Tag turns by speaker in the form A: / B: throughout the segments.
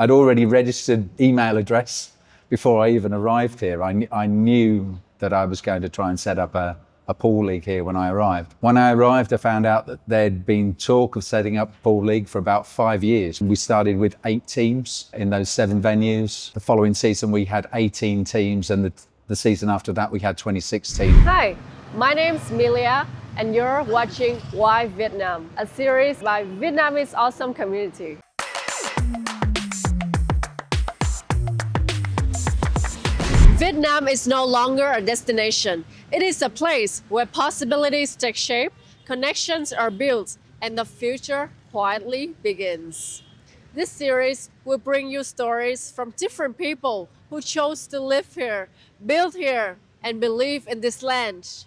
A: I'd already registered email address before I even arrived here. I knew that I was going to try and set up a pool league here when I arrived. When I arrived, I found out that there'd been talk of setting up a pool league for about 5 years. We started with 8 teams in those 7 venues. The following season, we had 18 teams, and the season after that, we had 26 teams.
B: Hi, my name's Milia, and you're watching Why Vietnam, a series by Vietnamese Awesome Community. Vietnam is no longer a destination. It is a place where possibilities take shape, connections are built, and the future quietly begins. This series will bring you stories from different people who chose to live here, build here, and believe in this land.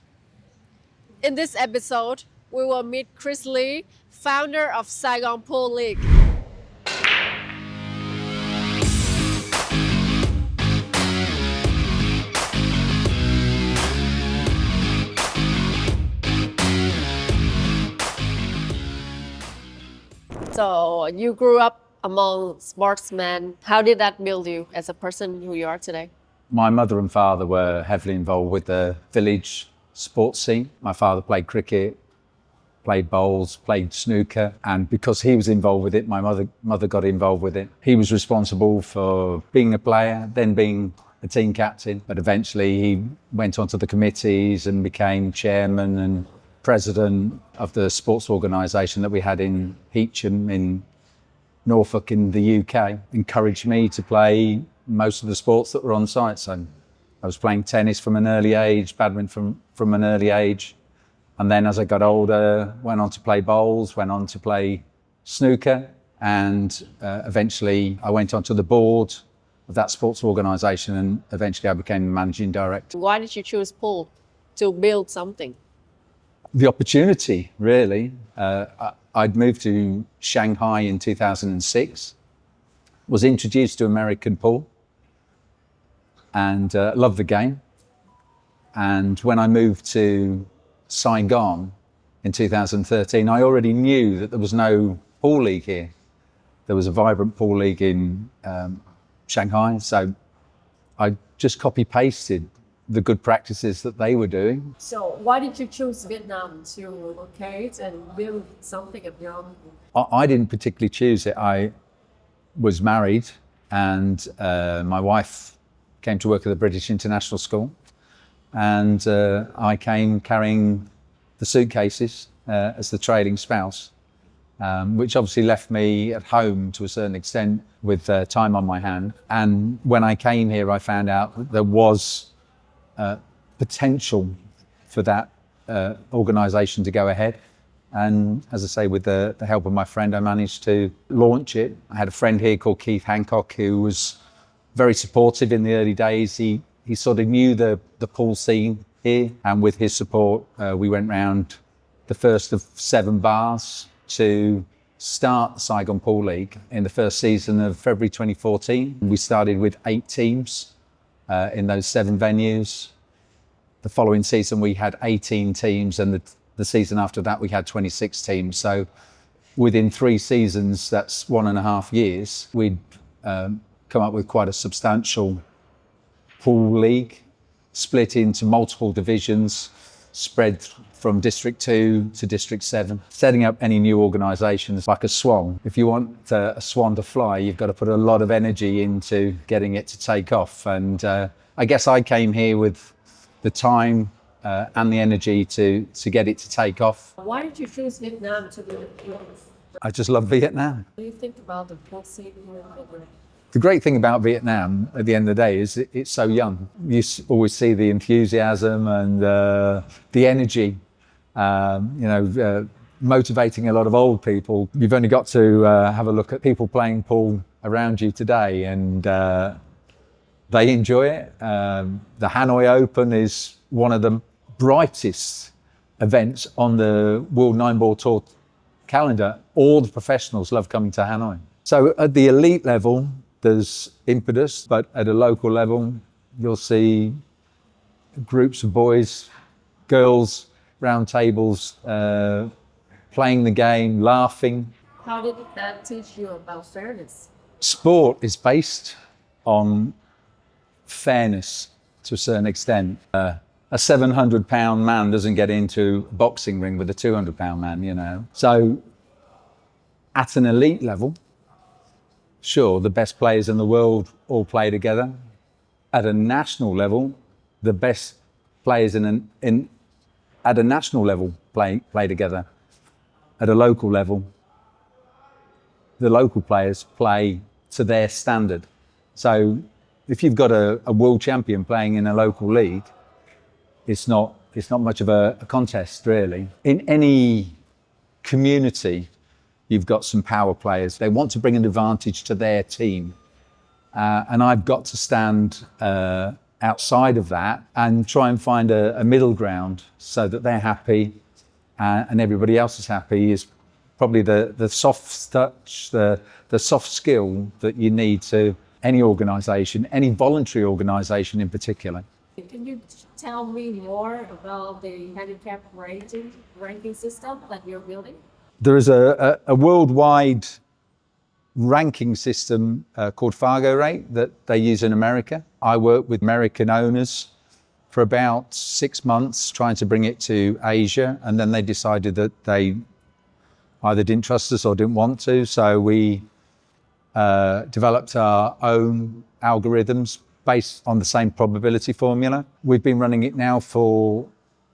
B: In this episode, we will meet Chris Lee, founder of Saigon Pool League. So you grew up among sportsmen. How did that build you as a person who you are today?
A: My mother and father were heavily involved with the village sports scene. My father played cricket, played bowls, played snooker, and because he was involved with it, my mother got involved with it. He was responsible for being a player, then being a team captain, but eventually he went onto the committees and became chairman and president of the sports organisation that we had in Heacham in Norfolk in the UK. Encouraged me to play most of the sports that were on site. So I was playing tennis from an early age, badminton from an early age. And then as I got older, went on to play bowls, went on to play snooker. And eventually I went onto the board of that sports organisation, and eventually I became the managing director.
B: Why did you choose pool to build something?
A: The opportunity, really. I'd moved to Shanghai in 2006, was introduced to American pool, and loved the game. And when I moved to Saigon in 2013, I already knew that there was no pool league here. There was a vibrant pool league in Shanghai, so I just copy-pasted the good practices that they were doing.
B: So why did you choose Vietnam to locate and build something of your own?
A: I didn't particularly choose it. I was married, and my wife came to work at the British International School, and I came carrying the suitcases as the trailing spouse, which obviously left me at home to a certain extent with time on my hand. And when I came here, I found out that there was potential for that organisation to go ahead. And as I say, with the help of my friend, I managed to launch it. I had a friend here called Keith Hancock who was very supportive in the early days. He sort of knew the pool scene here, and with his support, we went round the first of 7 bars to start the Saigon Pool League in the first season of February 2014. We started with 8 teams in those 7 venues. The following season, we had 18 teams, and the season after that, we had 26 teams. So within 3 seasons, that's 1.5 years, we'd come up with quite a substantial pool league, split into multiple divisions, spread from District 2 to District 7. Setting up any new organisation is like a swan. If you want a swan to fly, you've got to put a lot of energy into getting it to take off. And I guess I came here with the time and the energy to get it to take off.
B: Why did you choose Vietnam to be the pool?
A: I just love Vietnam.
B: What do you think about the pool scene here?
A: The great thing about Vietnam at the end of the day is it's so young. You always see the enthusiasm and the energy, motivating a lot of old people. You've only got to have a look at people playing pool around you today, and they enjoy it. The Hanoi Open is one of the brightest events on the World 9-Ball Tour calendar. All the professionals love coming to Hanoi. So at the elite level, there's impetus, but at a local level, you'll see groups of boys, girls, round tables, playing the game, laughing.
B: How did that teach you about fairness?
A: Sport is based on fairness to a certain extent. A 700-pound man doesn't get into a boxing ring with a 200-pound man, you know. So at an elite level, sure, the best players in the world all play together. At a national level, the best players at a national level play together. At a local level, the local players play to their standard. So if you've got a world champion playing in a local league, it's not much of a contest, really. In any community, you've got some power players. They want to bring an advantage to their team. And I've got to stand outside of that and try and find a middle ground so that they're happy and everybody else is happy. Is probably the soft touch, the soft skill that you need to any organisation, any voluntary organisation in particular.
B: Can you tell me more about the handicap ranking system that you're building?
A: There is a worldwide ranking system called Fargo Rate that they use in America. I worked with American owners for about 6 months trying to bring it to Asia, and then they decided that they either didn't trust us or didn't want to, so we developed our own algorithms based on the same probability formula. We've been running it now for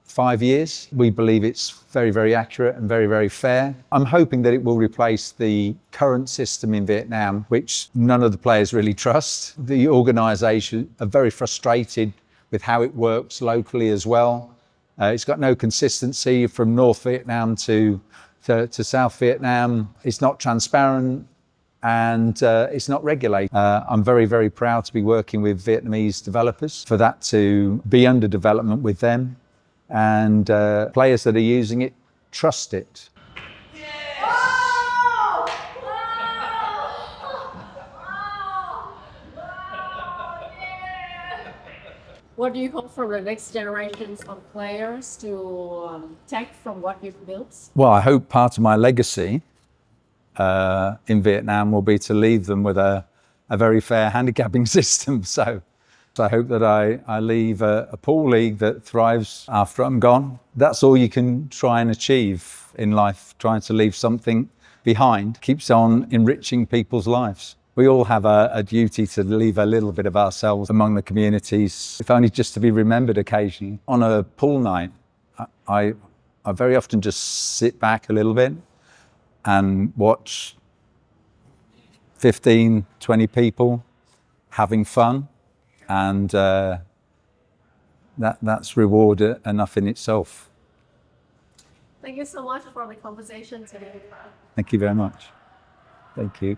A: 5 years. We believe it's very, very accurate and very, very fair. I'm hoping that it will replace the current system in Vietnam, which none of the players really trust. The organisation are very frustrated with how it works locally as well. It's got no consistency from North Vietnam to South Vietnam. It's not transparent and it's not regulated. I'm very, very proud to be working with Vietnamese developers, for that to be under development with them. And players that are using it trust it.
B: What do you hope for the next generations of players to take from what you've built?
A: Well, I hope part of my legacy in Vietnam will be to leave them with a very fair handicapping system. So I hope that I leave a pool league that thrives after I'm gone. That's all you can try and achieve in life, trying to leave something behind. Keeps on enriching people's lives. We all have a duty to leave a little bit of ourselves among the communities, if only just to be remembered occasionally. On a pool night, I very often just sit back a little bit and watch 15, 20 people having fun. And that's reward enough in itself.
B: Thank you so much for the conversation today.
A: Thank you very much. Thank you.